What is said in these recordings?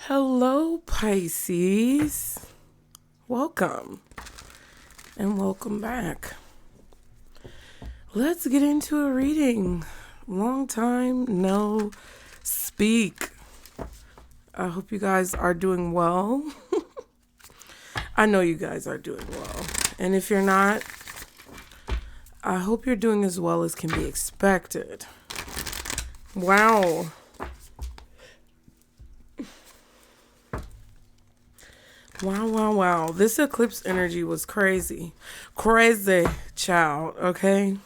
Hello, Pisces. Welcome and welcome back. Let's get into a reading. Long time no speak. I hope you guys are doing well. I know you guys are doing well. And if you're not, I hope you're doing as well as can be expected. Wow. Wow. This eclipse energy was crazy. Crazy, child, okay?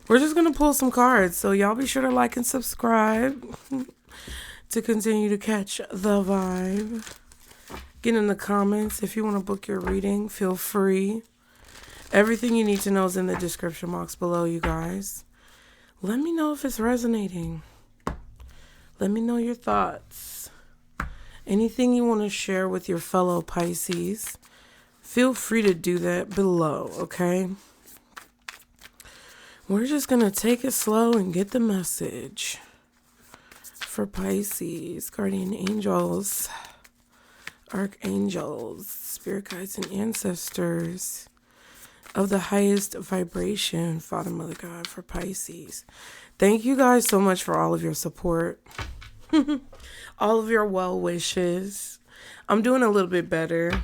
We're just going to pull some cards, so y'all be sure to like and subscribe to continue to catch the vibe. Get in the comments if you want to book your reading. Feel free. Everything you need to know is in the description box below, you guys. Let me know if it's resonating. Let me know your thoughts. Anything you want to share with your fellow Pisces, feel free to do that below, okay? We're just going to take it slow and get the message for Pisces, guardian angels, archangels, spirit guides, and ancestors of the highest vibration, Father, Mother, God, for Pisces. Thank you guys so much for all of your support. All of your well wishes. I'm doing a little bit better.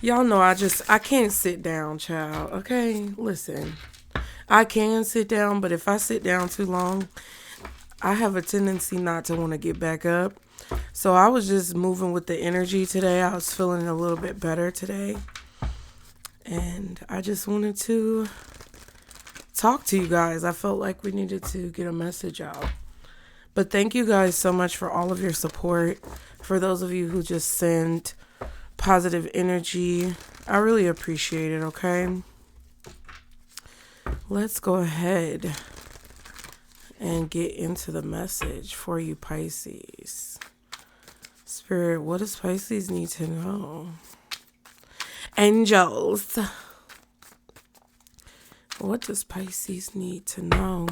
Y'all know I can't sit down, child. Okay, listen. I can sit down, but if I sit down too long, I have a tendency not to want to get back up. So I was just moving with the energy today. I was feeling a little bit better today. And I just wanted to talk to you guys. I felt like we needed to get a message out. But thank you guys so much for all of your support. For those of you who just send positive energy, I really appreciate it, okay? Let's go ahead and get into the message for you, Pisces. Spirit, what does Pisces need to know? Angels, what does Pisces need to know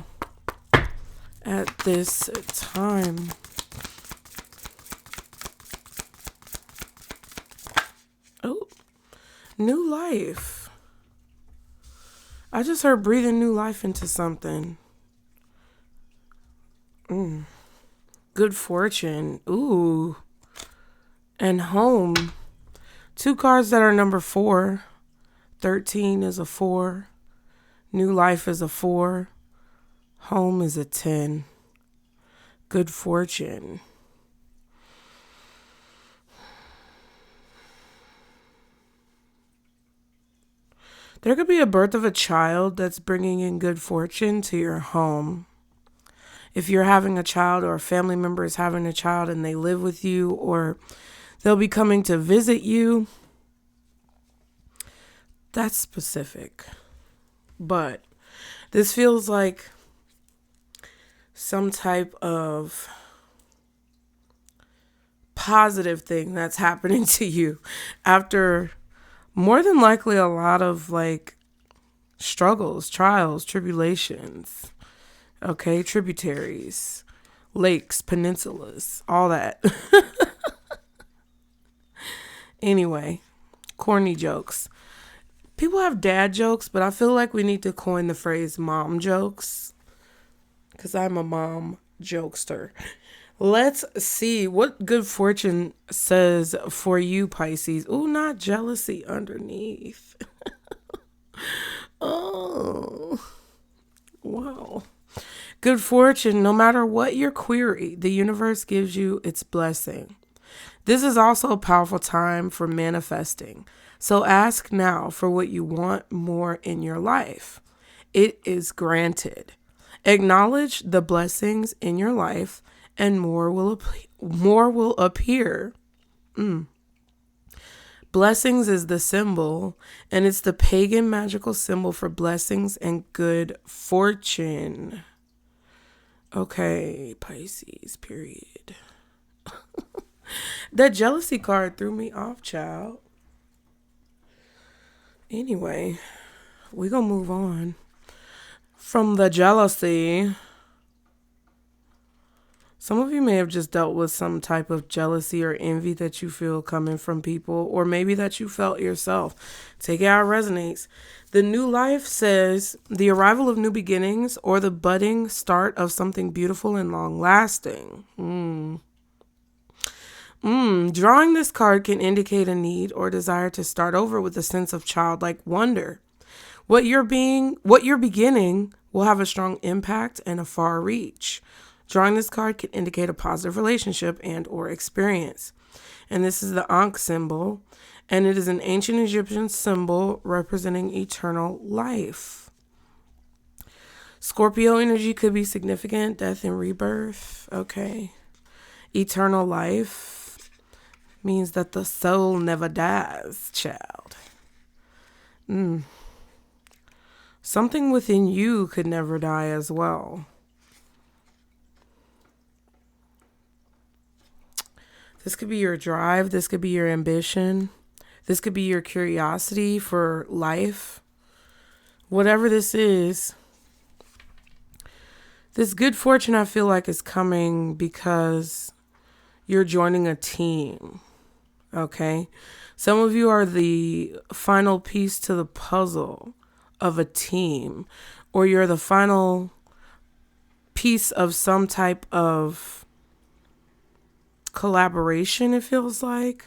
at this time? Oh, new life. I just heard breathing new life into something. Good fortune. Ooh. And home. Two cards that are number 4. 13 is a 4. New life is a 4. Home is a 10. Good fortune. There could be a birth of a child that's bringing in good fortune to your home. If you're having a child or a family member is having a child and they live with you or they'll be coming to visit you, that's specific. But this feels like some type of positive thing that's happening to you after more than likely a lot of like struggles, trials, tribulations, okay, tributaries, lakes, peninsulas, all that. Anyway, corny jokes. People have dad jokes, but I feel like we need to coin the phrase mom jokes because I'm a mom jokester. Let's see what good fortune says for you, Pisces. Ooh, not jealousy underneath. Oh, wow. Good fortune, no matter what your query, the universe gives you its blessing. This is also a powerful time for manifesting. So ask now for what you want more in your life. It is granted. Acknowledge the blessings in your life and more will appear. Blessings is the symbol, and it's the pagan magical symbol for blessings and good fortune. Okay, Pisces, period. That jealousy card threw me off, child. Anyway, we're going to move on from the jealousy Some of you may have just dealt with some type of jealousy or envy that you feel coming from people, or maybe that you felt yourself. Take it how it resonates. The new life says the arrival of new beginnings or the budding start of something beautiful and long lasting. Drawing this card can indicate a need or desire to start over with a sense of childlike wonder. What you're beginning will have a strong impact and a far reach. Drawing this card can indicate a positive relationship and or experience. And this is the Ankh symbol, and it is an ancient Egyptian symbol representing eternal life. Scorpio energy could be significant, death and rebirth. Okay. Eternal life means that the soul never dies, child. Something within you could never die as well. This could be your drive. This could be your ambition. This could be your curiosity for life. Whatever this is, this good fortune I feel like is coming because you're joining a team. Okay? Some of you are the final piece to the puzzle of a team, or you're the final piece of some type of collaboration, it feels like.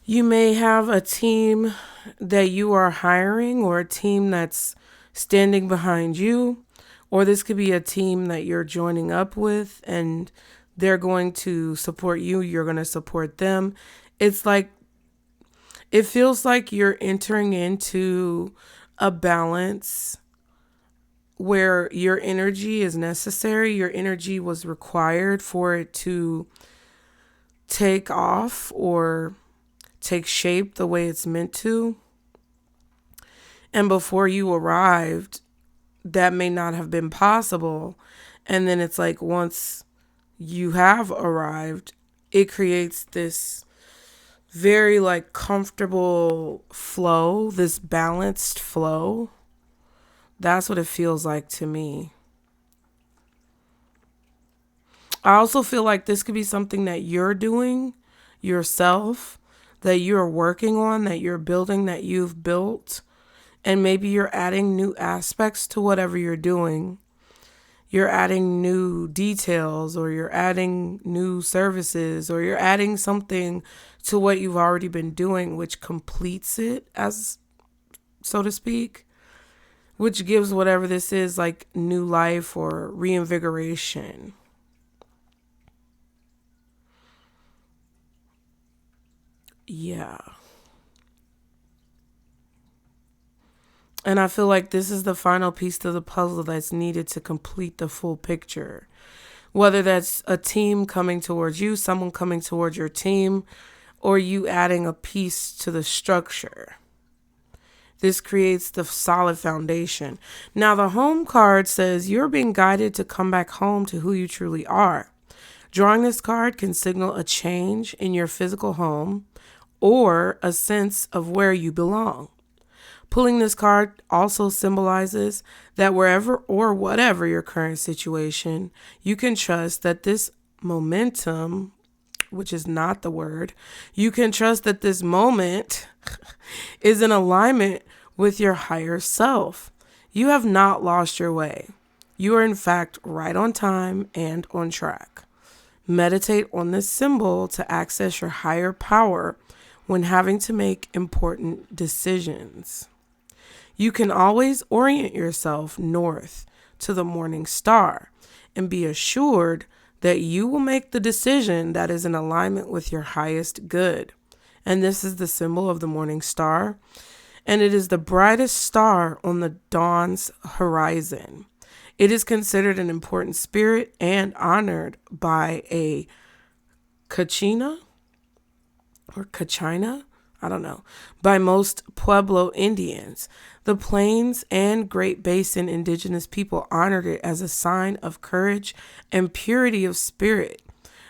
You may have a team that you are hiring, or a team that's standing behind you, or this could be a team that you're joining up with and they're going to support you, you're going to support them. It's like, it feels like you're entering into a balance where your energy is necessary. Your energy was required for it to take off or take shape the way it's meant to. And before you arrived, that may not have been possible. And then it's like once you have arrived, it creates this very like comfortable flow, this balanced flow. That's what it feels like to me. I also feel like this could be something that you're doing yourself, that you're working on, that you're building, that you've built. And maybe you're adding new aspects to whatever you're doing. You're adding new details, or you're adding new services, or you're adding something to what you've already been doing, which completes it, as so to speak, which gives whatever this is like new life or reinvigoration. Yeah. And I feel like this is the final piece to the puzzle that's needed to complete the full picture. Whether that's a team coming towards you, someone coming towards your team, or you adding a piece to the structure. This creates the solid foundation. Now, the home card says you're being guided to come back home to who you truly are. Drawing this card can signal a change in your physical home or a sense of where you belong. Pulling this card also symbolizes that wherever or whatever your current situation, you can trust that this momentum, which is not the word, you can trust that this moment is in alignment with your higher self. You have not lost your way. You are in fact right on time and on track. Meditate on this symbol to access your higher power when having to make important decisions. You can always orient yourself north to the morning star and be assured that you will make the decision that is in alignment with your highest good. And this is the symbol of the morning star. And it is the brightest star on the dawn's horizon. It is considered an important spirit and honored by a Kachina or Kachina, I don't know, by most Pueblo Indians. The Plains and Great Basin indigenous people honored it as a sign of courage and purity of spirit.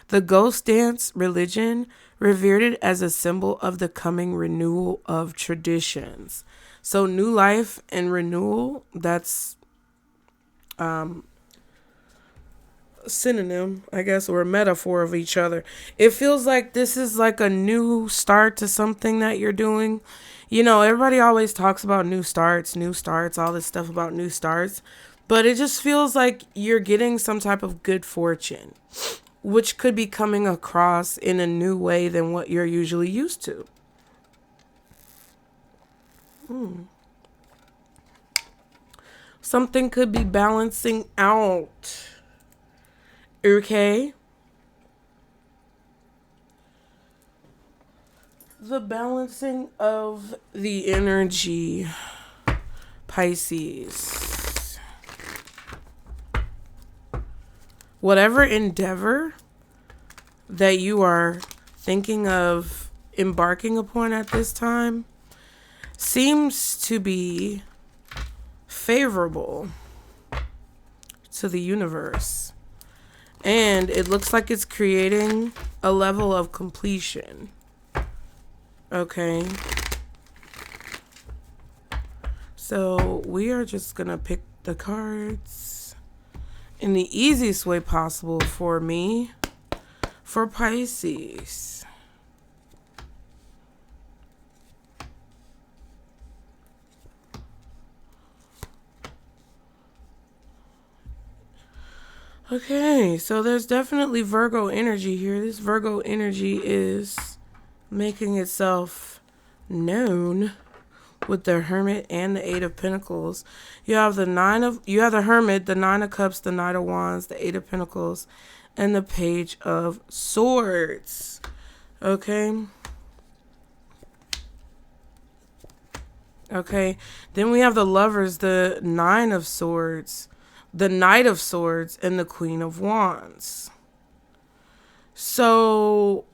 The ghost dance religion revered it as a symbol of the coming renewal of traditions. So new life and renewal, that's synonym, I guess, or a metaphor of each other. It feels like this is like a new start to something that you're doing. You know, everybody always talks about new starts, all this stuff about new starts. But it just feels like you're getting some type of good fortune, which could be coming across in a new way than what you're usually used to. Something could be balancing out. Okay? The balancing of the energy, Pisces. Whatever endeavor that you are thinking of embarking upon at this time seems to be favorable to the universe. And it looks like it's creating a level of completion. Okay. So we are just going to pick the cards in the easiest way possible for me, for Pisces. Okay, so there's definitely Virgo energy here. This Virgo energy is making itself known with the Hermit and the Eight of Pentacles. You have the Hermit, the Nine of Cups, the Knight of Wands, the Eight of Pentacles, and the Page of Swords. Okay. Okay. Then we have the Lovers, the Nine of Swords, the Knight of Swords, and the Queen of Wands. So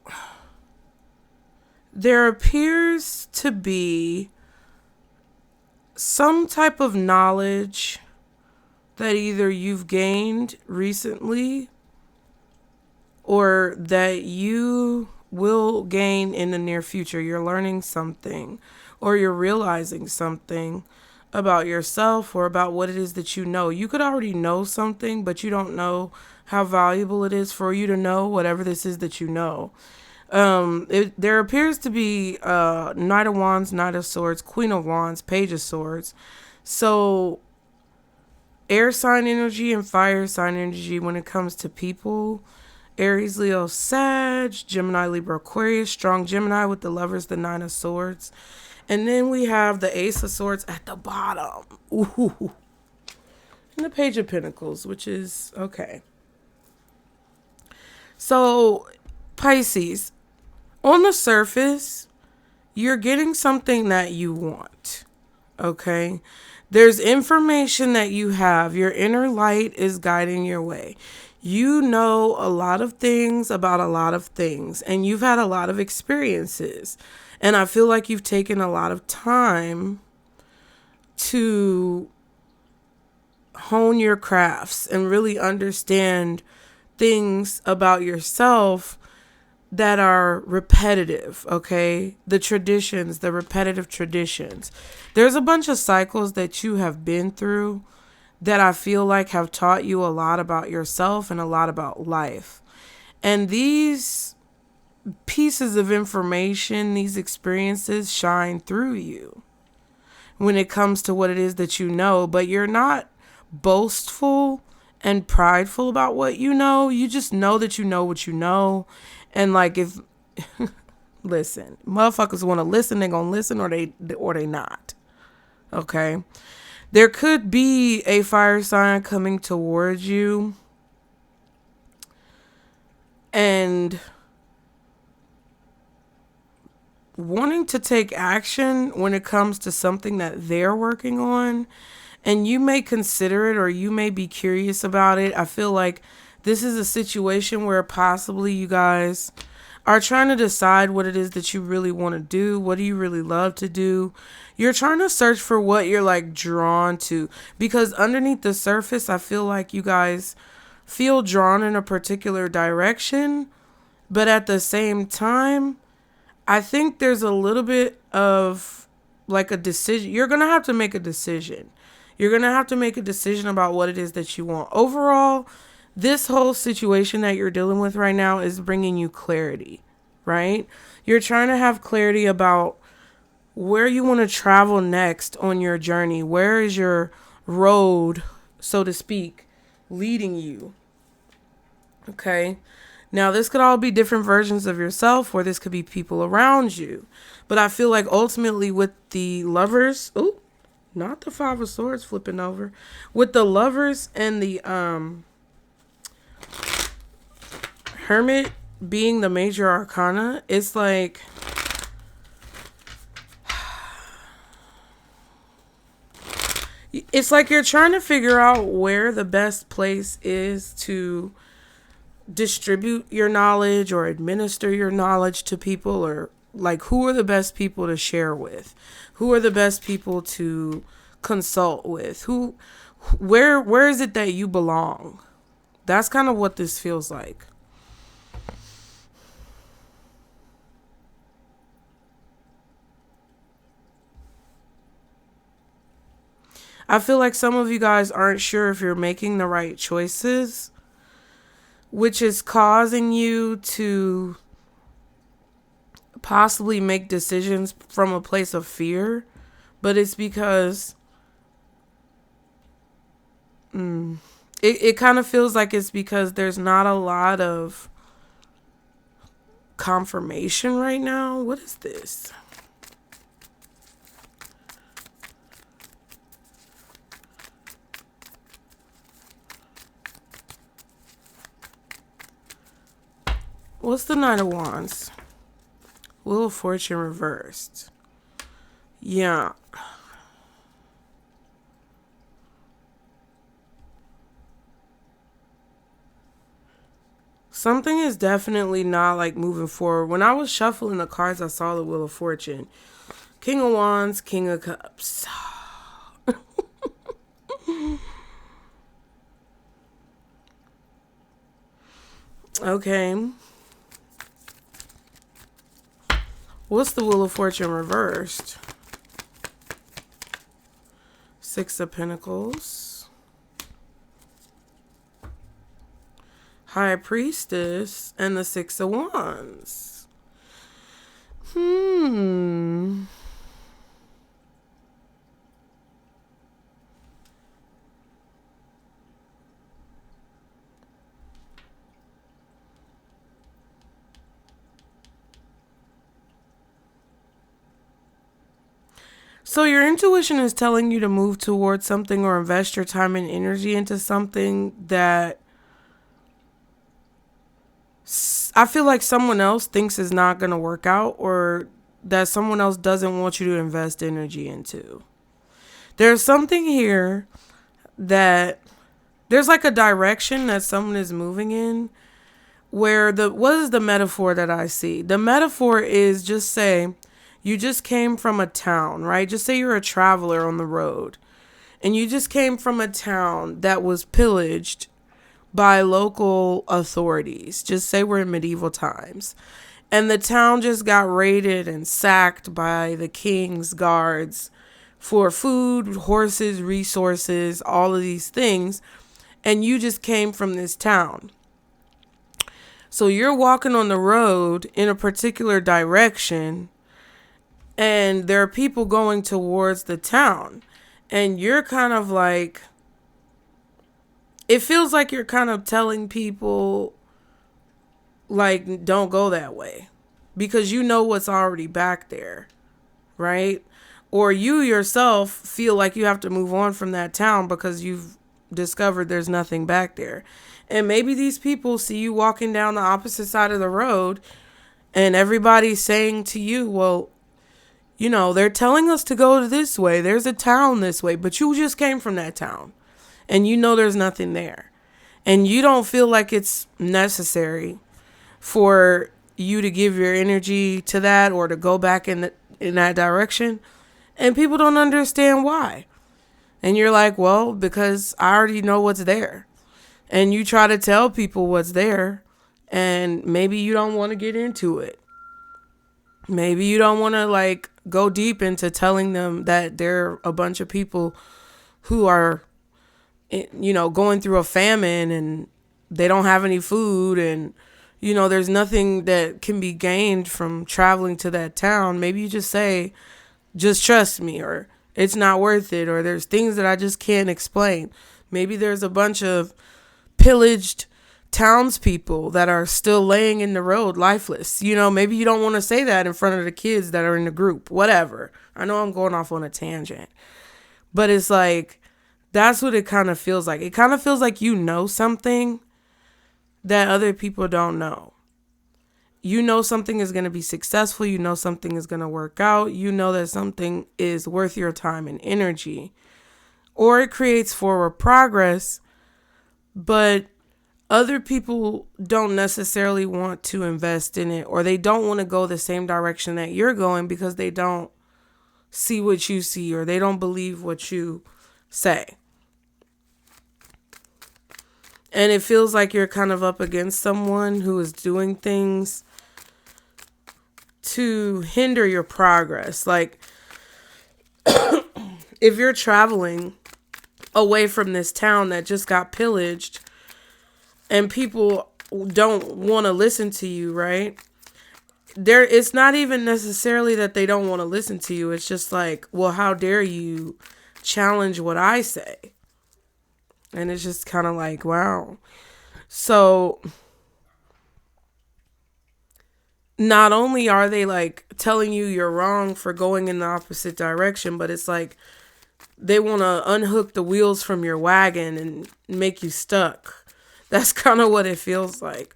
there appears to be some type of knowledge that either you've gained recently or that you will gain in the near future. You're learning something or you're realizing something about yourself or about what it is that you know. You could already know something, but you don't know how valuable it is for you to know whatever this is that you know. There appears to be Knight of Wands, Knight of Swords, Queen of Wands, Page of Swords. So air sign energy and fire sign energy when it comes to people. Aries, Leo, Sag, Gemini, Libra, Aquarius, strong Gemini with the Lovers, the Nine of Swords. And then we have the Ace of Swords at the bottom. Ooh. And the Page of Pentacles, which is okay. So, Pisces, on the surface, you're getting something that you want. Okay? There's information that you have. Your inner light is guiding your way. You know a lot of things about a lot of things, and you've had a lot of experiences. And I feel like you've taken a lot of time to hone your crafts and really understand things about yourself that are repetitive, okay? The traditions, the repetitive traditions. There's a bunch of cycles that you have been through that I feel like have taught you a lot about yourself and a lot about life. And these pieces of information, these experiences shine through you when it comes to what it is that you know, but you're not boastful and prideful about what you know. You just know that you know what you know. And like, if listen, motherfuckers want to listen, they're gonna listen, or they not. Okay, there could be a fire sign coming towards you and wanting to take action when it comes to something that they're working on, and you may consider it or you may be curious about it. I feel like this is a situation where possibly you guys are trying to decide what it is that you really want to do. What do you really love to do? You're trying to search for what you're like drawn to, because underneath the surface, I feel like you guys feel drawn in a particular direction, but at the same time, I think there's a little bit of like a decision. You're going to have to make a decision. You're going to have to make a decision about what it is that you want. Overall, this whole situation that you're dealing with right now is bringing you clarity, right? You're trying to have clarity about where you want to travel next on your journey. Where is your road, so to speak, leading you? Okay. Now, this could all be different versions of yourself, or this could be people around you. But I feel like ultimately with the lovers, not the Five of Swords flipping over, with the lovers and the Hermit being the major arcana, it's like you're trying to figure out where the best place is to distribute your knowledge or administer your knowledge to people, or like who are the best people to share with, who are the best people to consult with, where is it that you belong. That's kind of what this feels like. I feel like some of you guys aren't sure if you're making the right choices, which is causing you to possibly make decisions from a place of fear. But it's because it kind of feels like it's because there's not a lot of confirmation right now. What is this? What's the Knight of Wands? Wheel of Fortune reversed. Yeah. Something is definitely not like moving forward. When I was shuffling the cards, I saw the Wheel of Fortune. King of Wands, King of Cups. Okay. What's the Wheel of Fortune reversed? Six of Pentacles. High Priestess and the Six of Wands. So your intuition is telling you to move towards something or invest your time and energy into something that I feel like someone else thinks is not going to work out, or that someone else doesn't want you to invest energy into. There's something here that there's like a direction that someone is moving in where what is the metaphor that I see? The metaphor is, just say you just came from a town, right? Just say you're a traveler on the road and you just came from a town that was pillaged by local authorities. Just say we're in medieval times. And the town just got raided and sacked by the king's guards for food, horses, resources, all of these things. And you just came from this town. So you're walking on the road in a particular direction, and there are people going towards the town. And you're kind of like, it feels like you're kind of telling people, like, don't go that way, because you know what's already back there, right? Or you yourself feel like you have to move on from that town because you've discovered there's nothing back there. And maybe these people see you walking down the opposite side of the road, and everybody's saying to you, well, you know, they're telling us to go this way. There's a town this way, but you just came from that town and you know there's nothing there. And you don't feel like it's necessary for you to give your energy to that or to go back in that direction. And people don't understand why. And you're like, well, because I already know what's there. And you try to tell people what's there, and maybe you don't want to get into it. Maybe you don't want to like go deep into telling them that there are a bunch of people who are, you know, going through a famine and they don't have any food, and there's nothing that can be gained from traveling to that town, maybe you just say, just trust me, or it's not worth it, or there's things that I just can't explain. Maybe there's a bunch of pillaged townspeople that are still laying in the road lifeless. Maybe you don't want to say that in front of the kids that are in the group. Whatever. I know I'm going off on a tangent, but it's like, that's what it kind of feels like. It kind of feels like something that other people don't know. Something is going to be successful. Something is going to work out. That something is worth your time and energy, or it creates forward progress, but other people don't necessarily want to invest in it, or they don't want to go the same direction that you're going because they don't see what you see, or they don't believe what you say. And it feels like you're kind of up against someone who is doing things to hinder your progress. Like, if you're traveling away from this town that just got pillaged and people don't want to listen to you, right? It's not even necessarily that they don't want to listen to you. It's just like, well, how dare you challenge what I say? And it's just kind of like, wow. So not only are they like telling you you're wrong for going in the opposite direction, but it's like they want to unhook the wheels from your wagon and make you stuck. That's kind of what it feels like.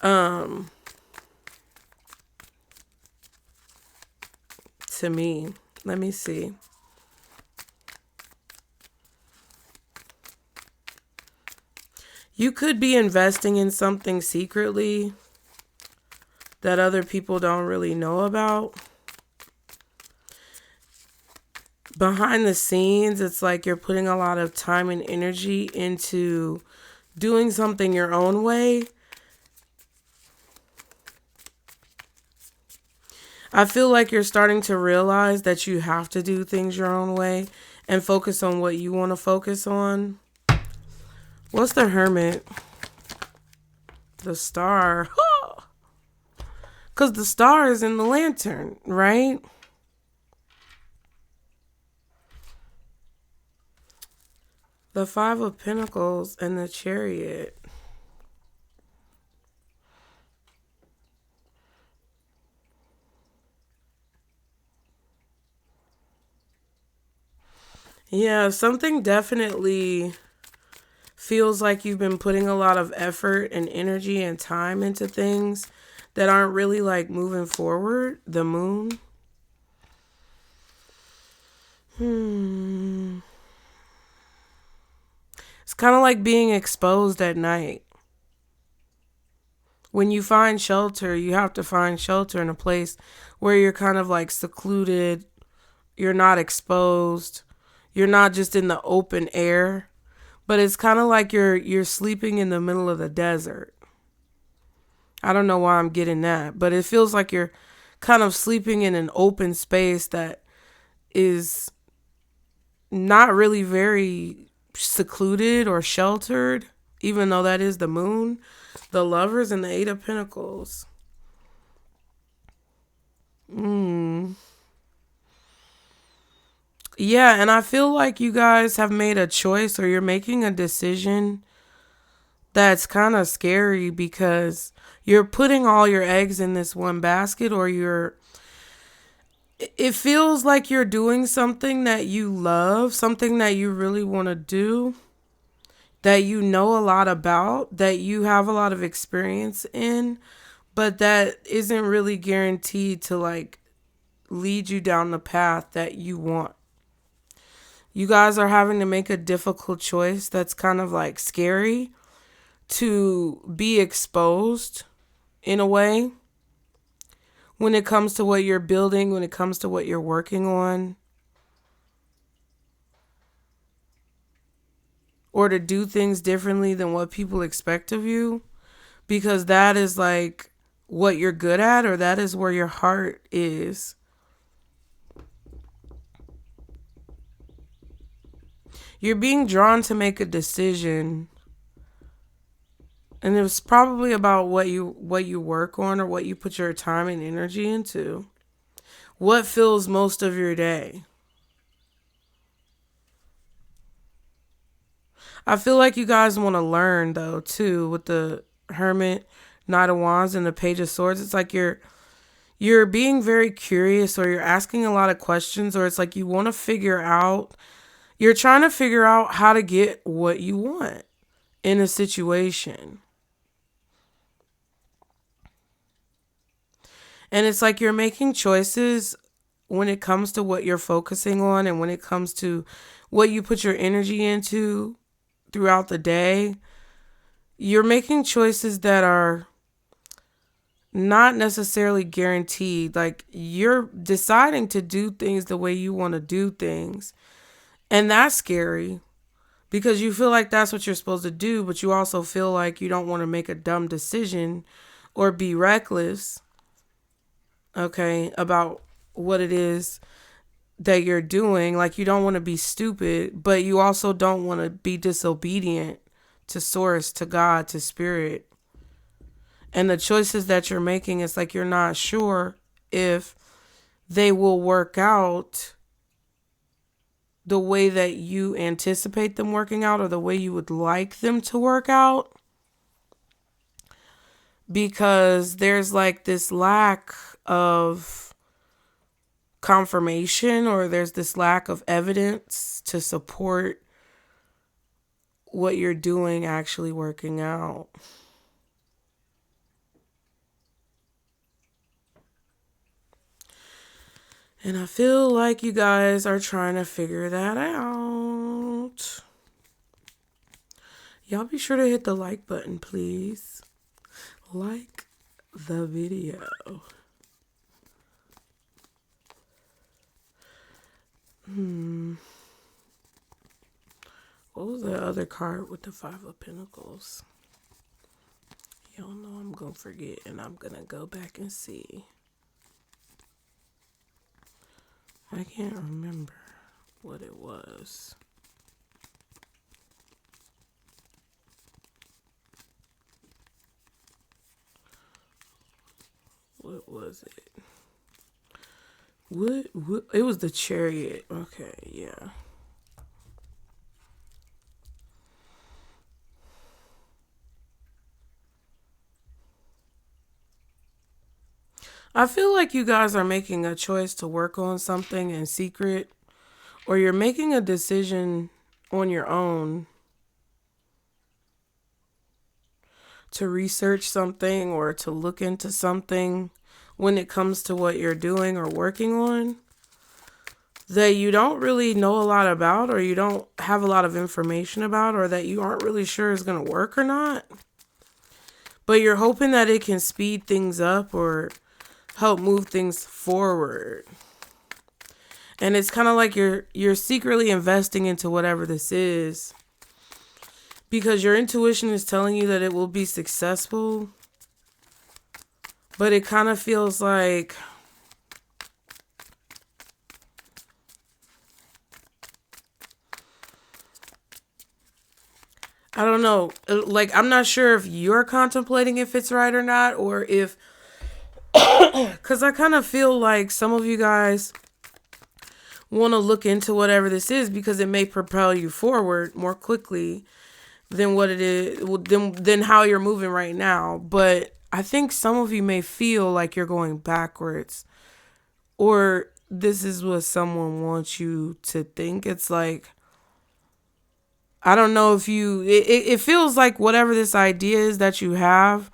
To me. Let me see. You could be investing in something secretly that other people don't really know about. Behind the scenes, it's like you're putting a lot of time and energy into doing something your own way. I feel like you're starting to realize that you have to do things your own way and focus on what you want to focus on. What's the Hermit? The Star. Because the star is in the Lantern, right? The Five of Pentacles and the Chariot. Yeah, something definitely feels like you've been putting a lot of effort and energy and time into things that aren't really like moving forward. The Moon. It's kind of like being exposed at night. When you find shelter, you have to find shelter in a place where you're kind of like secluded. You're not exposed. You're not just in the open air. But it's kind of like you're sleeping in the middle of the desert. I don't know why I'm getting that, but it feels like you're kind of sleeping in an open space that is not really very secluded or sheltered, even though that is the Moon, the Lovers, and the Eight of Pentacles. Yeah, and I feel like you guys have made a choice, or you're making a decision that's kind of scary, because you're putting all your eggs in this one basket, or it feels like you're doing something that you love, something that you really want to do, that you know a lot about, that you have a lot of experience in, but that isn't really guaranteed to like lead you down the path that you want. You guys are having to make a difficult choice that's kind of like scary, to be exposed in a way when it comes to what you're building, when it comes to what you're working on, or to do things differently than what people expect of you, because that is like what you're good at, or that is where your heart is. You're being drawn to make a decision And it was probably about what you work on or what you put your time and energy into. What fills most of your day? I feel like you guys want to learn though too with the Hermit, Knight of Wands, and the Page of Swords. It's like you're being very curious, or you're asking a lot of questions, or it's like you want to figure out, you're trying to figure out how to get what you want in a situation. And it's like you're making choices when it comes to what you're focusing on and when it comes to what you put your energy into throughout the day. You're making choices that are not necessarily guaranteed. Like, you're deciding to do things the way you want to do things. And that's scary because you feel like that's what you're supposed to do, but you also feel like you don't want to make a dumb decision or be reckless, okay, about what it is that you're doing. Like, you don't want to be stupid, but you also don't want to be disobedient to source, to God, to spirit. And the choices that you're making, it's like you're not sure if they will work out the way that you anticipate them working out or the way you would like them to work out. Because there's like this lack of confirmation, or there's this lack of evidence to support what you're doing actually working out. And I feel like you guys are trying to figure that out. Y'all be sure to hit the like button, please. Like the video. What was the other card with the Five of Pentacles? Y'all know I'm going to forget, and I'm going to go back and see. I can't remember what it was. What was it? What? It was the Chariot. Okay, yeah. I feel like you guys are making a choice to work on something in secret, or you're making a decision on your own to research something or to look into something when it comes to what you're doing or working on that you don't really know a lot about, or you don't have a lot of information about, or that you aren't really sure is going to work or not. But you're hoping that it can speed things up or help move things forward. And it's kind of like you're secretly investing into whatever this is because your intuition is telling you that it will be successful. But it kind of feels like I don't know. Like, I'm not sure if you're contemplating if it's right or not, or if, because I kind of feel like some of you guys want to look into whatever this is because it may propel you forward more quickly than what it is, than how you're moving right now. But I think some of you may feel like you're going backwards, or this is what someone wants you to think. It's like, I don't know if it feels like whatever this idea is that you have,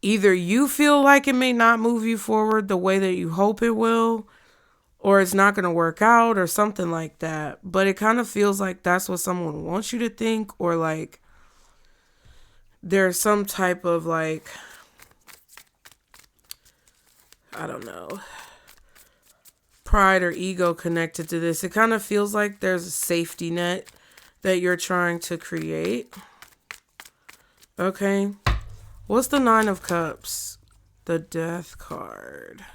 either you feel like it may not move you forward the way that you hope it will, or it's not going to work out or something like that. But it kind of feels like that's what someone wants you to think, or like there's some type of like, I don't know, pride or ego connected to this. It kind of feels like there's a safety net that you're trying to create. Okay. What's the Nine of Cups? The Death card.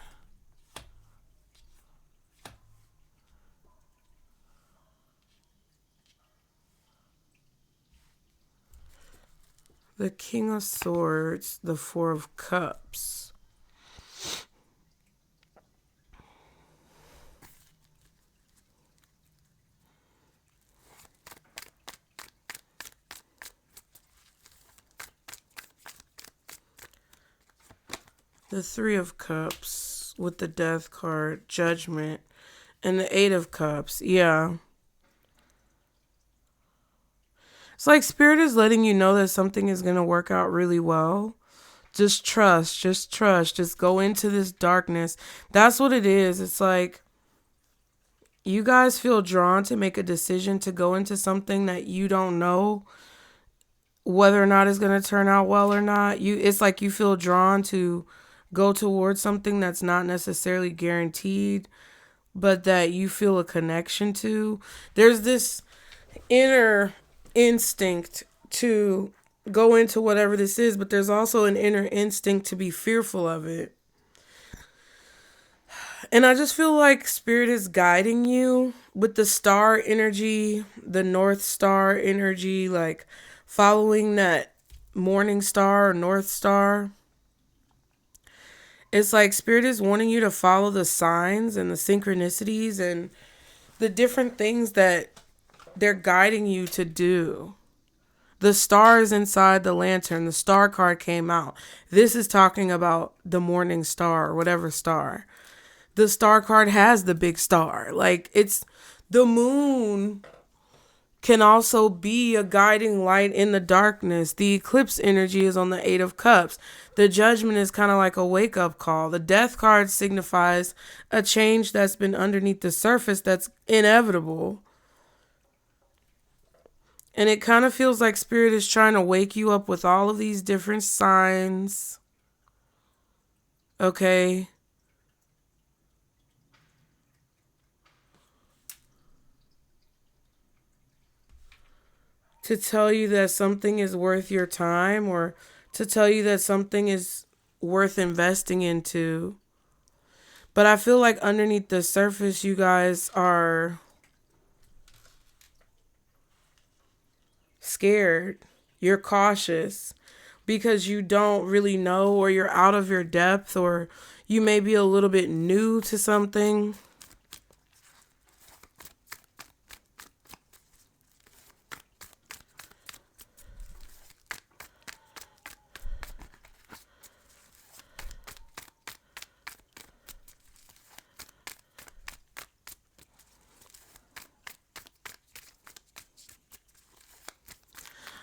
the King of Swords, the Four of Cups. The Three of Cups with the Death card, Judgment, and the Eight of Cups. Yeah. It's like Spirit is letting you know that something is going to work out really well. Just trust, just go into this darkness. That's what it is. It's like you guys feel drawn to make a decision to go into something that you don't know whether or not it's going to turn out well or not. It's like you feel drawn to go towards something that's not necessarily guaranteed, but that you feel a connection to. There's this inner instinct to go into whatever this is, but there's also an inner instinct to be fearful of it. And I just feel like Spirit is guiding you with the star energy, the North Star energy, like following that morning star or North Star. It's like Spirit is wanting you to follow the signs and the synchronicities and the different things that they're guiding you to do. The stars inside the lantern, the star card came out. This is talking about the morning star or whatever star. The star card has the big star. Like, it's the moon can also be a guiding light in the darkness. The eclipse energy is on the Eight of Cups. The Judgment is kind of like a wake-up call. The Death card signifies a change that's been underneath the surface that's inevitable. And it kind of feels like Spirit is trying to wake you up with all of these different signs. Okay. To tell you that something is worth your time, or to tell you that something is worth investing into. But I feel like underneath the surface, you guys are scared. You're cautious because you don't really know, or you're out of your depth, or you may be a little bit new to something.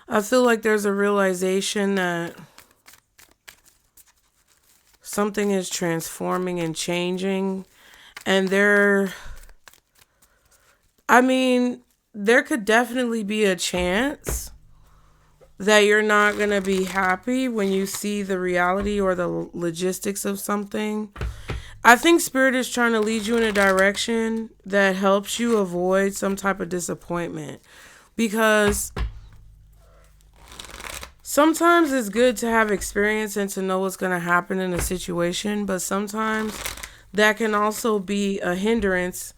I feel like there's a realization that something is transforming and changing. And there could definitely be a chance that you're not going to be happy when you see the reality or the logistics of something. I think Spirit is trying to lead you in a direction that helps you avoid some type of disappointment. Because sometimes it's good to have experience and to know what's going to happen in a situation, but sometimes that can also be a hindrance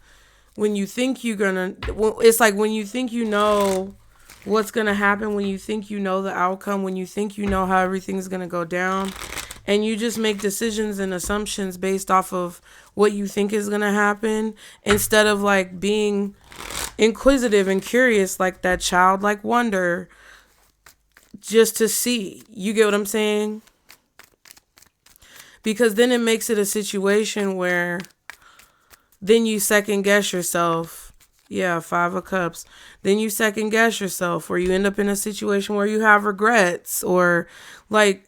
when you think you're going to, it's like when you think you know what's going to happen, when you think you know the outcome, when you think you know how everything's going to go down, and you just make decisions and assumptions based off of what you think is going to happen, instead of like being inquisitive and curious, like that childlike wonder, just to see. You get what I'm saying? Because then it makes it a situation where then you second guess yourself. Yeah, Five of Cups. Then you second guess yourself, or you end up in a situation where you have regrets, or like,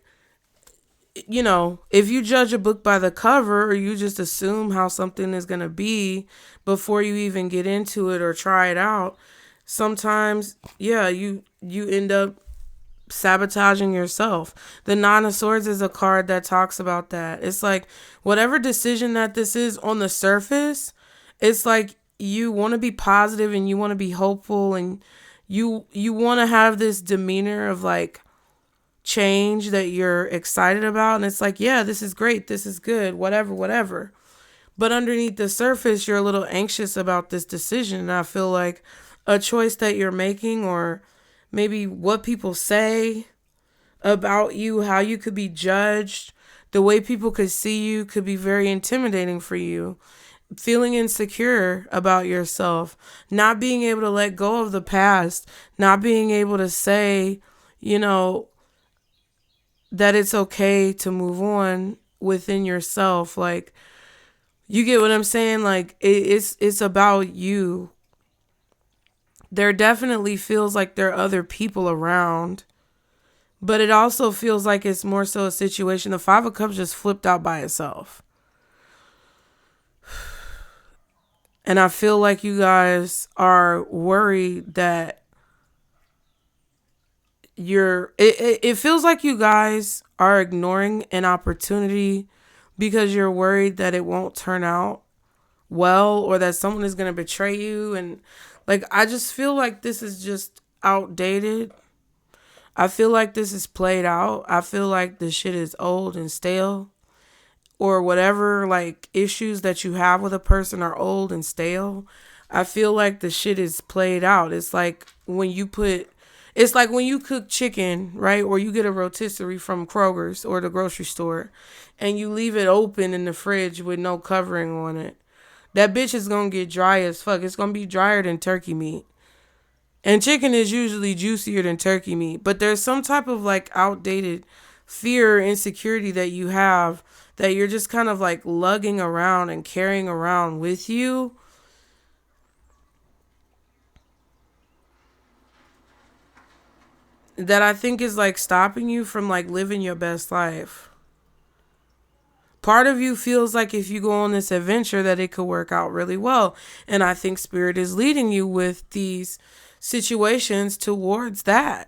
you know, if you judge a book by the cover, or you just assume how something is going to be before you even get into it or try it out, sometimes, yeah, you end up sabotaging yourself. The Nine of Swords is a card that talks about that. It's like whatever decision that this is on the surface, it's like you want to be positive and you want to be hopeful, and you want to have this demeanor of like change that you're excited about, and it's like, yeah, this is great, this is good, whatever. But underneath the surface, you're a little anxious about this decision, and I feel like a choice that you're making, or maybe what people say about you, how you could be judged, the way people could see you could be very intimidating for you. Feeling insecure about yourself, not being able to let go of the past, not being able to say, you know, that it's okay to move on within yourself. Like, you get what I'm saying? Like, it's about you. There definitely feels like there are other people around, but it also feels like it's more so a situation. The Five of Cups just flipped out by itself. And I feel like you guys are worried that it feels like you guys are ignoring an opportunity because you're worried that it won't turn out well, or that someone is going to betray you. And like, I just feel like this is just outdated. I feel like this is played out. I feel like the shit is old and stale, or whatever, like, issues that you have with a person are old and stale. I feel like the shit is played out. It's like when you cook chicken, right? Or you get a rotisserie from Kroger's or the grocery store and you leave it open in the fridge with no covering on it. That bitch is going to get dry as fuck. It's going to be drier than turkey meat. And chicken is usually juicier than turkey meat. But there's some type of like outdated fear or insecurity that you have that you're just kind of like lugging around and carrying around with you. That I think is like stopping you from like living your best life. Part of you feels like if you go on this adventure that it could work out really well. And I think Spirit is leading you with these situations towards that.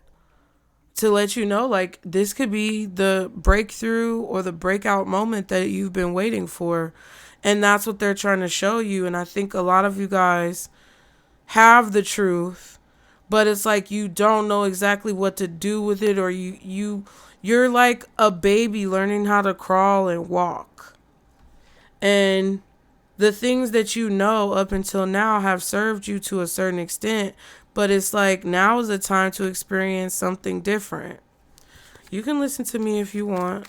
To let you know, like, this could be the breakthrough or the breakout moment that you've been waiting for. And that's what they're trying to show you. And I think a lot of you guys have the truth, but it's like you don't know exactly what to do with it, or you're like a baby learning how to crawl and walk. And the things that you know up until now have served you to a certain extent, but it's like now is the time to experience something different. You can listen to me if you want.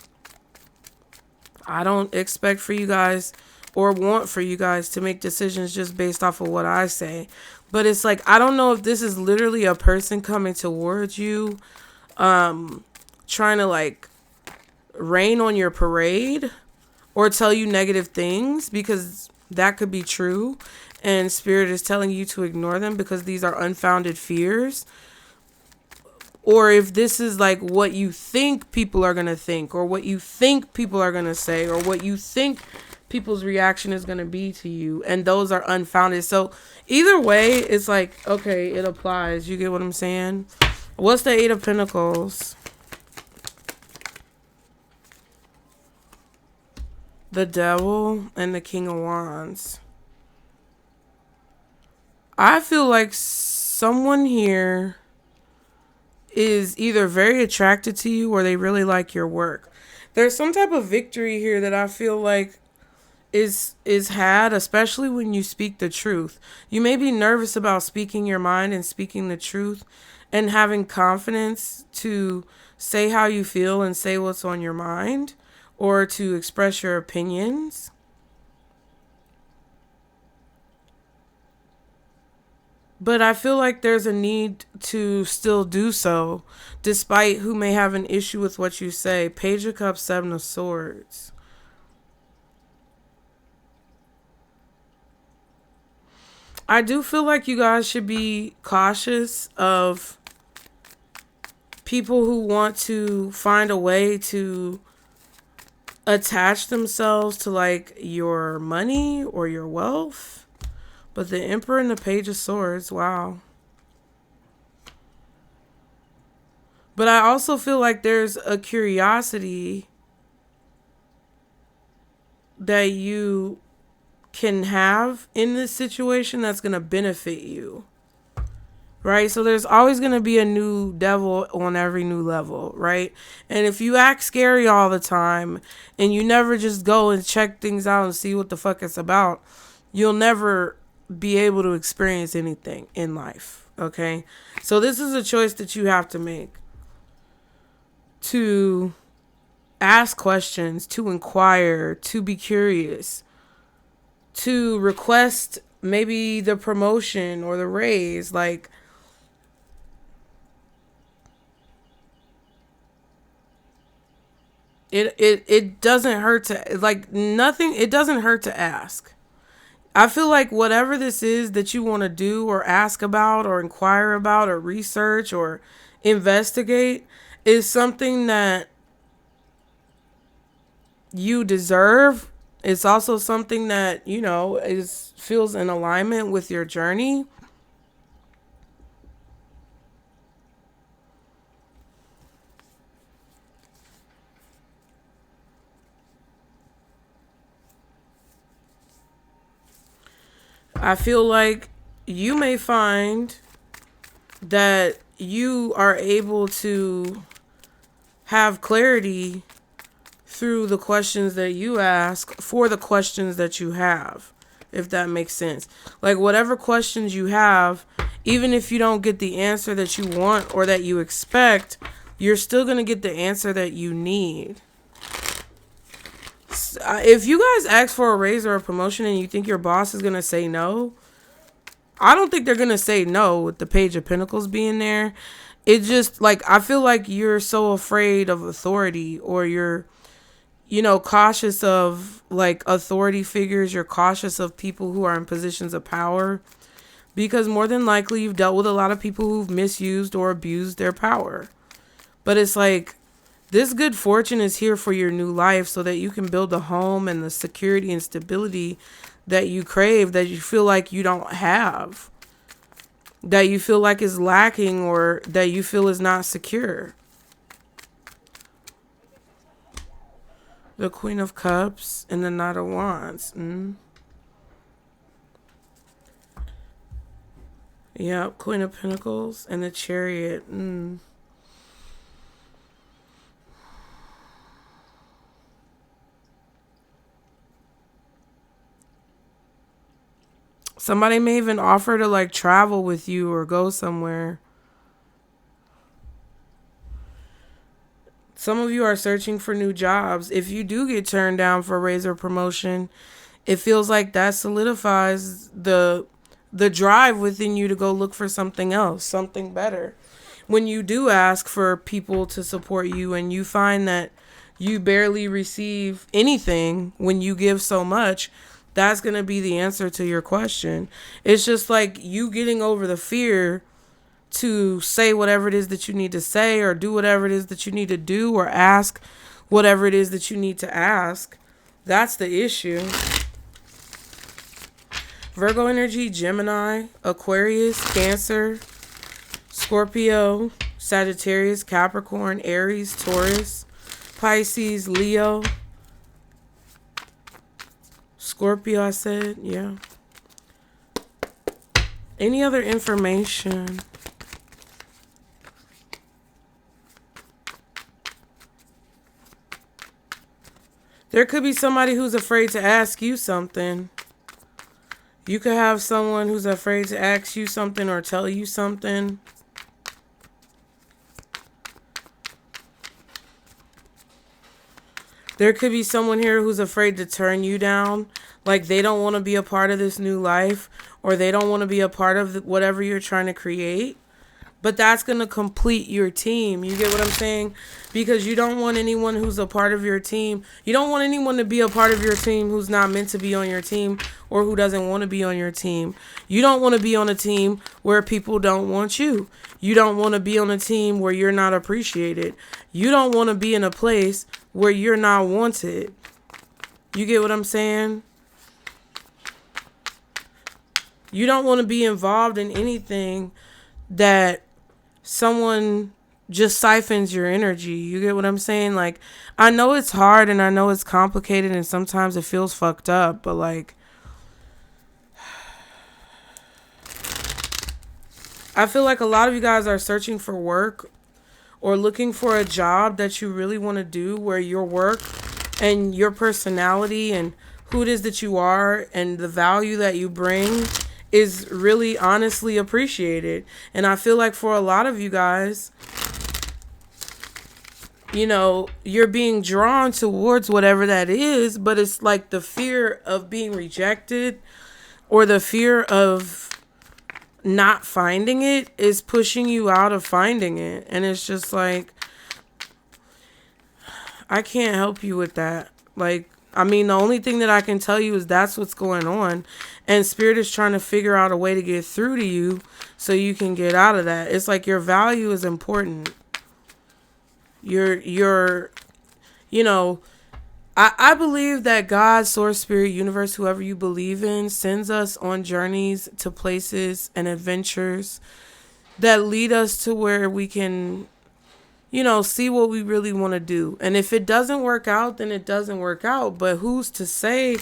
I don't expect for you guys or want for you guys to make decisions just based off of what I say. But it's like, I don't know if this is literally a person coming towards you, trying to like rain on your parade or tell you negative things, because that could be true. And Spirit is telling you to ignore them because these are unfounded fears. Or if this is like what you think people are going to think, or what you think people are going to say, or what you think people's reaction is going to be to you. And those are unfounded. So either way, it's like, okay, it applies. You get what I'm saying? What's the Eight of Pentacles? The Devil and the King of Wands. I feel like someone here is either very attracted to you or they really like your work. There's some type of victory here that I feel like is had, especially when you speak the truth. You may be nervous about speaking your mind and speaking the truth and having confidence to say how you feel and say what's on your mind, or to express your opinions. But I feel like there's a need to still do so, despite who may have an issue with what you say. Page of Cups, Seven of Swords. I do feel like you guys should be cautious of people who want to find a way to attach themselves to like your money or your wealth. But the Emperor and the Page of Swords, wow. But I also feel like there's a curiosity that you can have in this situation that's going to benefit you. Right? So there's always going to be a new devil on every new level, right? And if you act scary all the time and you never just go and check things out and see what the fuck it's about, you'll never be able to experience anything in life. Okay? So this is a choice that you have to make. to ask questions, to inquire, to be curious, to request maybe the promotion or the raise. Like, it doesn't hurt to, like, nothing, it doesn't hurt to ask. I feel like whatever this is that you want to do or ask about or inquire about or research or investigate is something that you deserve. It's also something that, you know, feels in alignment with your journey. I feel like you may find that you are able to have clarity through the questions that you ask for the questions that you have, if that makes sense. Like, whatever questions you have, even if you don't get the answer that you want or that you expect, you're still going to get the answer that you need. If you guys ask for a raise or a promotion and you think your boss is going to say no, I don't think they're going to say no with the Page of Pentacles being there. It just, like, I feel like you're so afraid of authority, or you're, you know, cautious of, like, authority figures. You're cautious of people who are in positions of power, because more than likely you've dealt with a lot of people who've misused or abused their power. But it's like, this good fortune is here for your new life so that you can build a home and the security and stability that you crave, that you feel like you don't have, that you feel like is lacking, or that you feel is not secure. The Queen of Cups and the Knight of Wands. Yep, Queen of Pentacles and the Chariot. Somebody may even offer to, like, travel with you or go somewhere. Some of you are searching for new jobs. If you do get turned down for a raise or promotion, it feels like that solidifies the drive within you to go look for something else, something better. When you do ask for people to support you and you find that you barely receive anything when you give so much, that's going to be the answer to your question. It's just like you getting over the fear to say whatever it is that you need to say, or do whatever it is that you need to do, or ask whatever it is that you need to ask. That's the issue. Virgo energy, Gemini, Aquarius, Cancer, Scorpio, Sagittarius, Capricorn, Aries, Taurus, Pisces, Leo, Scorpio, I said, yeah. Any other information? There could be somebody who's afraid to ask you something. You could have someone who's afraid to ask you something or tell you something. There could be someone here who's afraid to turn you down. Like, they don't want to be a part of this new life, or they don't want to be a part of whatever you're trying to create. But that's going to complete your team. You get what I'm saying? Because you don't want anyone who's a part of your team. You don't want anyone to be a part of your team who's not meant to be on your team, or who doesn't want to be on your team. You don't want to be on a team where people don't want you. You don't want to be on a team where you're not appreciated. You don't want to be in a place where you're not wanted. You get what I'm saying? You don't want to be involved in anything that someone just siphons your energy. You get what I'm saying? Like, I know it's hard and I know it's complicated and sometimes it feels fucked up, but like, I feel like a lot of you guys are searching for work or looking for a job that you really want to do, where your work and your personality and who it is that you are and the value that you bring is really honestly appreciated. And I feel like for a lot of you guys, you know, you're being drawn towards whatever that is, but it's like the fear of being rejected or the fear of not finding it is pushing you out of finding it. And it's just like, I can't help you with that. Like, I mean, the only thing that I can tell you is that's what's going on. And Spirit is trying to figure out a way to get through to you so you can get out of that. It's like your value is important. Your you know, I believe that God, source, spirit, universe, whoever you believe in, sends us on journeys to places and adventures that lead us to where we can, you know, see what we really want to do. And if it doesn't work out, then it doesn't work out. But who's to say,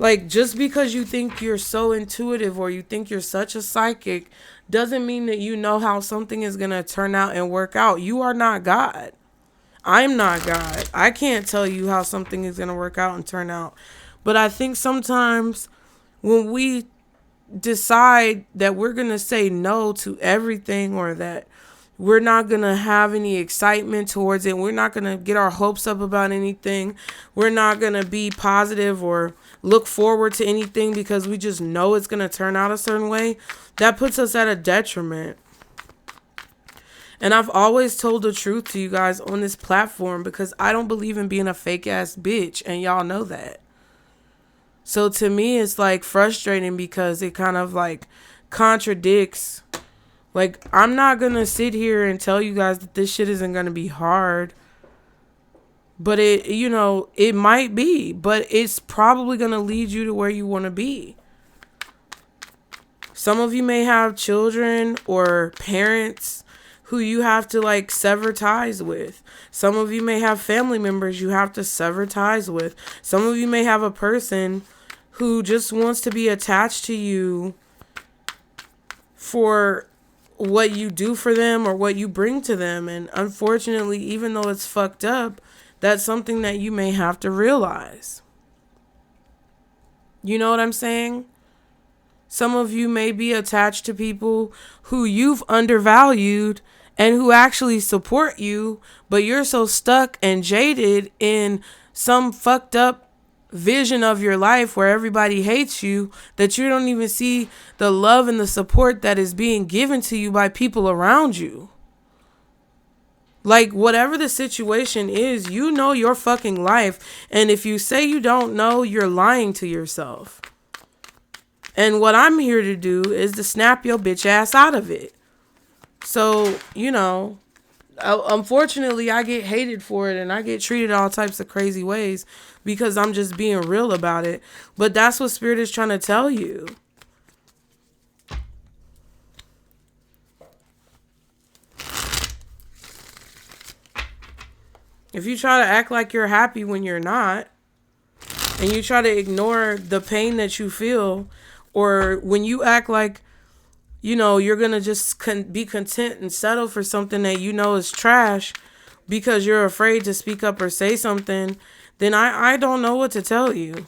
like, just because you think you're so intuitive or you think you're such a psychic doesn't mean that you know how something is going to turn out and work out. You are not God. I'm not God. I can't tell you how something is going to work out and turn out. But I think sometimes when we decide that we're going to say no to everything, or that we're not going to have any excitement towards it, we're not going to get our hopes up about anything, we're not going to be positive or look forward to anything because we just know it's going to turn out a certain way, that puts us at a detriment. And I've always told the truth to you guys on this platform because I don't believe in being a fake ass bitch, and y'all know that. So to me, it's like frustrating because it kind of like contradicts. Like, I'm not going to sit here and tell you guys that this shit isn't going to be hard. But it, you know, it might be, but it's probably going to lead you to where you want to be. Some of you may have children or parents who you have to like sever ties with. Some of you may have family members you have to sever ties with. Some of you may have a person who just wants to be attached to you for what you do for them or what you bring to them. And unfortunately, even though it's fucked up, that's something that you may have to realize. You know what I'm saying? Some of you may be attached to people who you've undervalued and who actually support you, but you're so stuck and jaded in some fucked up vision of your life where everybody hates you that you don't even see the love and the support that is being given to you by people around you. Like, whatever the situation is, you know your fucking life. And if you say you don't know, you're lying to yourself. And what I'm here to do is to snap your bitch ass out of it. So, you know, unfortunately, I get hated for it and I get treated all types of crazy ways because I'm just being real about it. But that's what Spirit is trying to tell you. If you try to act like you're happy when you're not, and you try to ignore the pain that you feel, or when you act like, you know, you're going to just be content and settle for something that you know is trash because you're afraid to speak up or say something, then I don't know what to tell you.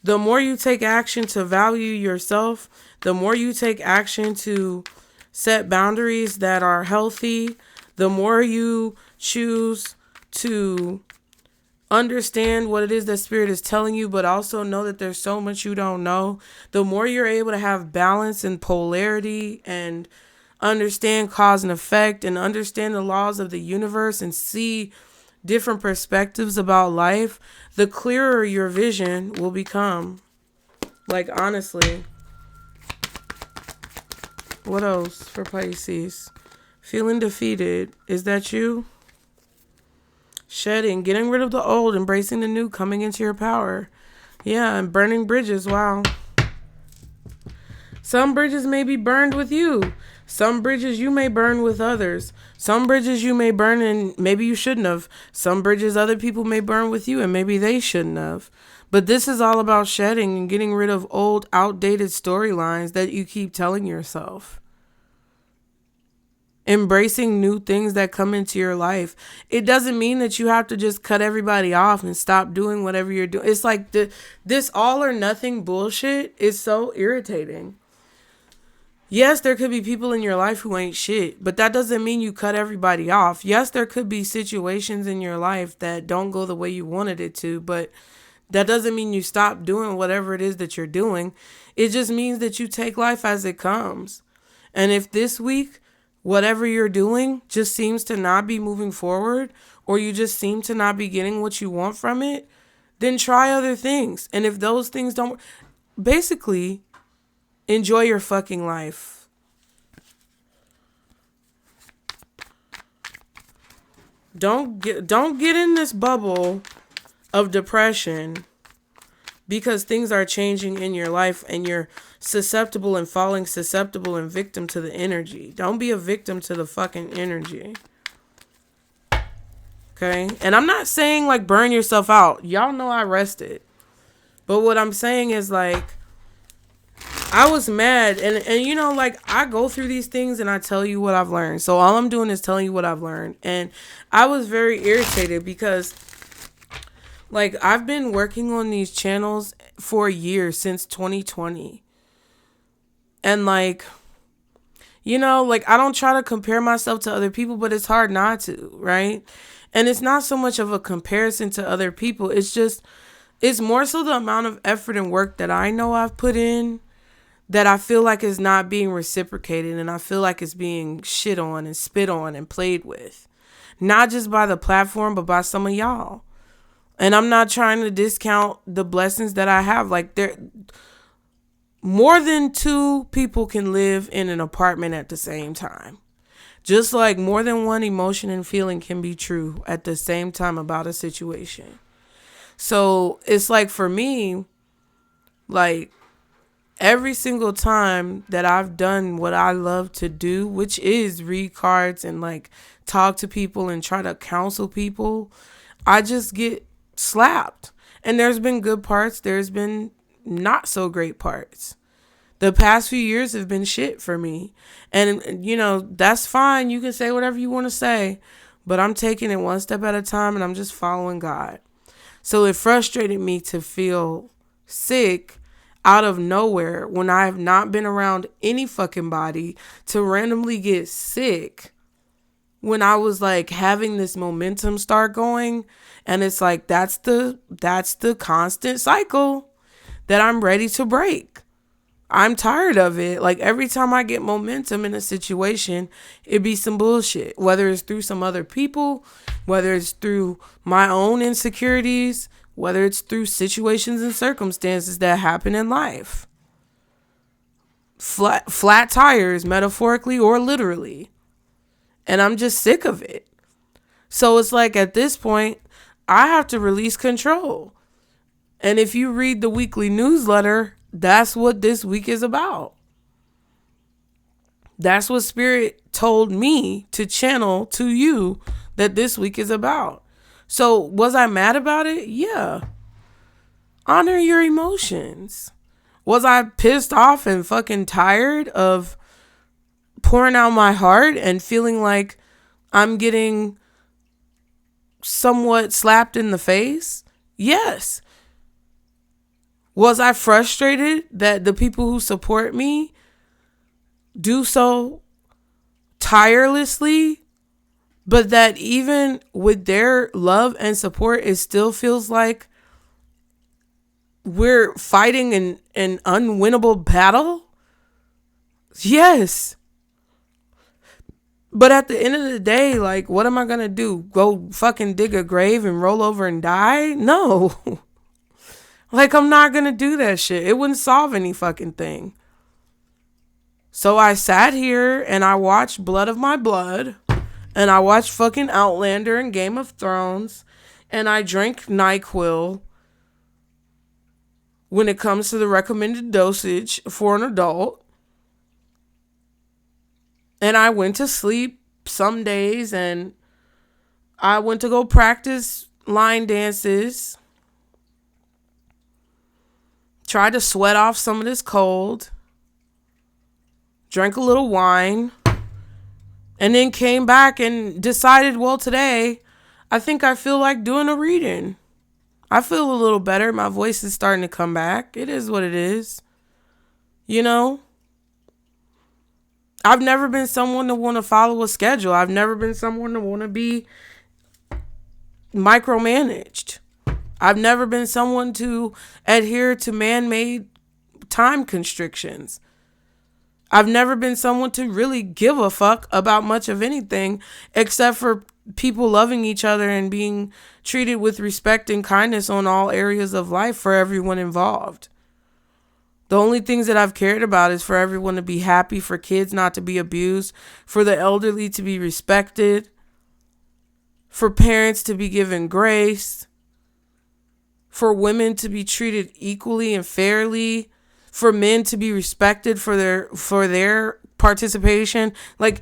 The more you take action to value yourself, the more you take action to set boundaries that are healthy, the more you choose to understand what it is that Spirit is telling you, but also know that there's so much you don't know, the more you're able to have balance and polarity and understand cause and effect and understand the laws of the universe and see different perspectives about life, the clearer your vision will become. Like, honestly. What else for Pisces? Feeling defeated. Is that you? Shedding, getting rid of the old, embracing the new, coming into your power. Yeah, and burning bridges. Wow. Some bridges may be burned with you. Some bridges you may burn with others. Some bridges you may burn and maybe you shouldn't have. Some bridges other people may burn with you and maybe they shouldn't have. But this is all about shedding and getting rid of old, outdated storylines that you keep telling yourself. Embracing new things that come into your life. It doesn't mean that you have to just cut everybody off and stop doing whatever you're doing. It's like this all or nothing bullshit is so irritating. Yes, there could be people in your life who ain't shit, but that doesn't mean you cut everybody off. Yes, there could be situations in your life that don't go the way you wanted it to, but that doesn't mean you stop doing whatever it is that you're doing. It just means that you take life as it comes. And if this week, whatever you're doing just seems to not be moving forward, or you just seem to not be getting what you want from it, then try other things. And if those things don't, basically, enjoy your fucking life. Don't get in this bubble of depression because things are changing in your life and you're susceptible and falling susceptible and victim to the energy. Don't be a victim to the fucking energy. Okay? And I'm not saying like burn yourself out. Y'all know I rested. But what I'm saying is like, I was mad and you know, like I go through these things and I tell you what I've learned. So all I'm doing is telling you what I've learned. And I was very irritated because like I've been working on these channels for years, since 2020. And like, you know, like I don't try to compare myself to other people, but it's hard not to, right? And it's not so much of a comparison to other people. It's more so the amount of effort and work that I know I've put in that I feel like is not being reciprocated, and I feel like it's being shit on and spit on and played with. Not just by the platform, but by some of y'all. And I'm not trying to discount the blessings that I have. Like there, more than two people can live in an apartment at the same time. Just like more than one emotion and feeling can be true at the same time about a situation. So it's like for me, like every single time that I've done what I love to do, which is read cards and like talk to people and try to counsel people, I just get slapped. And there's been good parts. There's been not so great parts. The past few years have been shit for me. And, you know, that's fine. You can say whatever you want to say. But I'm taking it one step at a time and I'm just following God. So it frustrated me to feel sick out of nowhere when I have not been around any fucking body, to randomly get sick when I was like having this momentum start going. And it's like, that's the constant cycle that I'm ready to break. I'm tired of it. Like every time I get momentum in a situation, it be some bullshit, whether it's through some other people, whether it's through my own insecurities, whether it's through situations and circumstances that happen in life. Flat tires, metaphorically or literally. And I'm just sick of it. So it's like at this point, I have to release control. And if you read the weekly newsletter, that's what this week is about. That's what Spirit told me to channel to you that this week is about. So was I mad about it? Yeah. Honor your emotions. Was I pissed off and fucking tired of pouring out my heart and feeling like I'm getting somewhat slapped in the face? Yes. Was I frustrated that the people who support me do so tirelessly, but that even with their love and support, it still feels like we're fighting an unwinnable battle? Yes. But at the end of the day, like, what am I going to do? Go fucking dig a grave and roll over and die? No. Like, I'm not going to do that shit. It wouldn't solve any fucking thing. So I sat here and I watched Blood of My Blood. And I watched fucking Outlander and Game of Thrones. And I drank NyQuil when it comes to the recommended dosage for an adult. And I went to sleep some days and I went to go practice line dances. Tried to sweat off some of this cold. Drank a little wine. And then came back and decided, well, today, I think I feel like doing a reading. I feel a little better. My voice is starting to come back. It is what it is. You know? I've never been someone to want to follow a schedule. I've never been someone to want to be micromanaged. I've never been someone to adhere to man-made time constrictions. I've never been someone to really give a fuck about much of anything except for people loving each other and being treated with respect and kindness on all areas of life for everyone involved. The only things that I've cared about is for everyone to be happy, for kids not to be abused, for the elderly to be respected, for parents to be given grace, for women to be treated equally and fairly, for men to be respected for their participation. Like,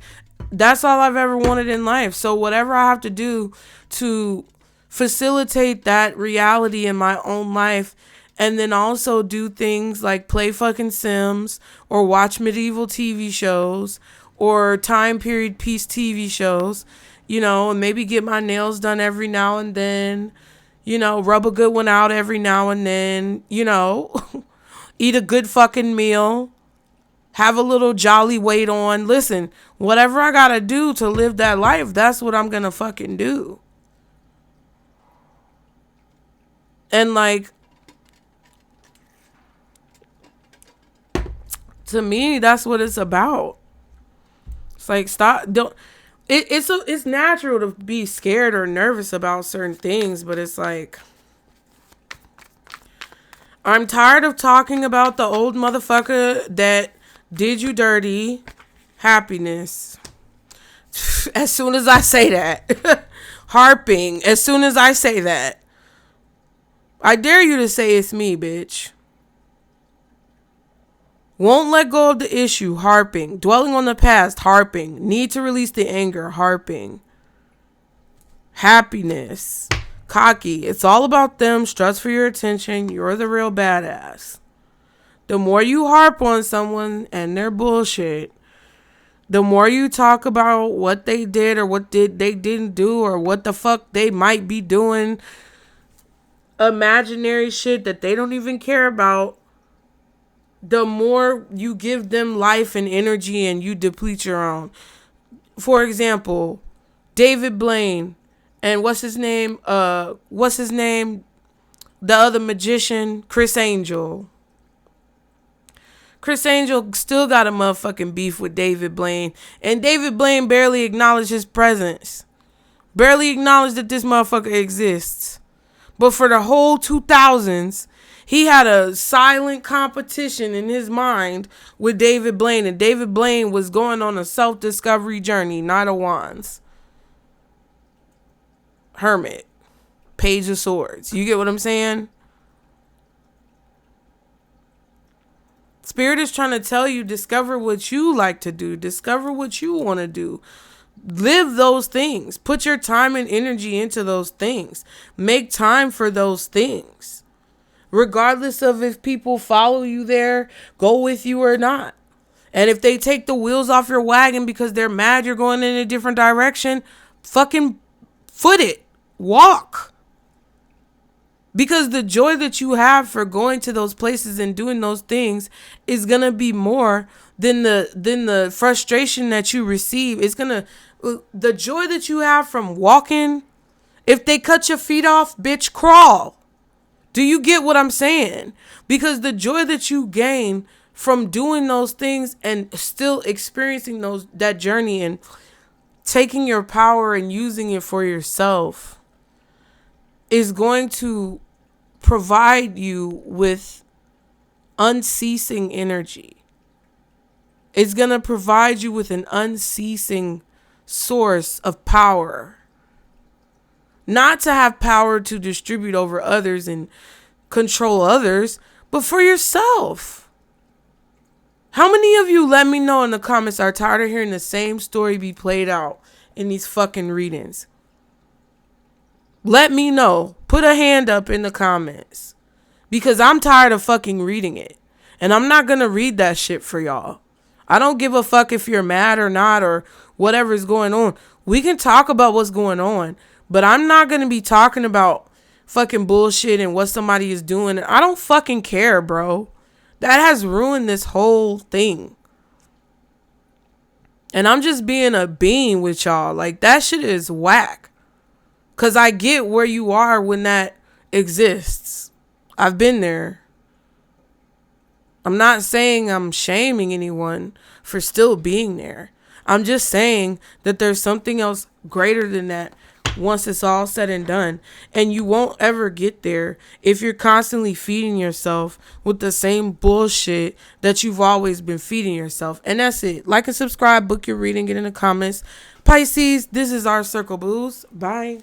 that's all I've ever wanted in life. So whatever I have to do to facilitate that reality in my own life, and then also do things like play fucking Sims or watch medieval TV shows or time period piece TV shows, and maybe get my nails done every now and then, rub a good one out every now and then, eat a good fucking meal, have a little jolly weight on. Listen, whatever I gotta do to live that life, that's what I'm gonna fucking do. And like, to me, that's what it's about. It's like, it's natural to be scared or nervous about certain things, but it's like, I'm tired of talking about the old motherfucker that did you dirty. Happiness. As soon as I say that. Harping. As soon as I say that. I dare you to say it's me, bitch. Won't let go of the issue, harping. Dwelling on the past, harping. Need to release the anger, harping. Happiness. Cocky. It's all about them. Struts for your attention. You're the real badass. The more you harp on someone and their bullshit, the more you talk about what they did or they didn't do or what the fuck they might be doing, imaginary shit that they don't even care about, the more you give them life and energy and you deplete your own. For example, David Blaine and what's his name? The other magician, Chris Angel. Chris Angel still got a motherfucking beef with David Blaine. And David Blaine barely acknowledged his presence. Barely acknowledged that this motherfucker exists. But for the whole 2000s, he had a silent competition in his mind with David Blaine. And David Blaine was going on a self-discovery journey. Knight of Wands. Hermit. Page of Swords. You get what I'm saying? Spirit is trying to tell you, discover what you like to do. Discover what you want to do. Live those things. Put your time and energy into those things. Make time for those things. Regardless of if people follow you there, go with you or not. And if they take the wheels off your wagon because they're mad you're going in a different direction, fucking foot it. Walk. Because the joy that you have for going to those places and doing those things is going to be more than the frustration that you receive. It's going to, the joy that you have from walking, if they cut your feet off, bitch, crawl. Do you get what I'm saying? Because the joy that you gain from doing those things and still experiencing that journey and taking your power and using it for yourself is going to provide you with unceasing energy. It's going to provide you with an unceasing source of power. Not to have power to distribute over others and control others, but for yourself. How many of you, let me know in the comments, are tired of hearing the same story be played out in these fucking readings? Let me know. Put a hand up in the comments. Because I'm tired of fucking reading it. And I'm not going to read that shit for y'all. I don't give a fuck if you're mad or not or whatever's going on. We can talk about what's going on. But I'm not going to be talking about fucking bullshit and what somebody is doing. I don't fucking care, bro. That has ruined this whole thing. And I'm just being a being with y'all. Like, that shit is whack. Because I get where you are when that exists. I've been there. I'm not saying I'm shaming anyone for still being there. I'm just saying that there's something else greater than that once it's all said and done. And you won't ever get there if you're constantly feeding yourself with the same bullshit that you've always been feeding yourself. And that's it. Like and subscribe, book your reading, get in the comments. Pisces, this is our circle, booze. Bye.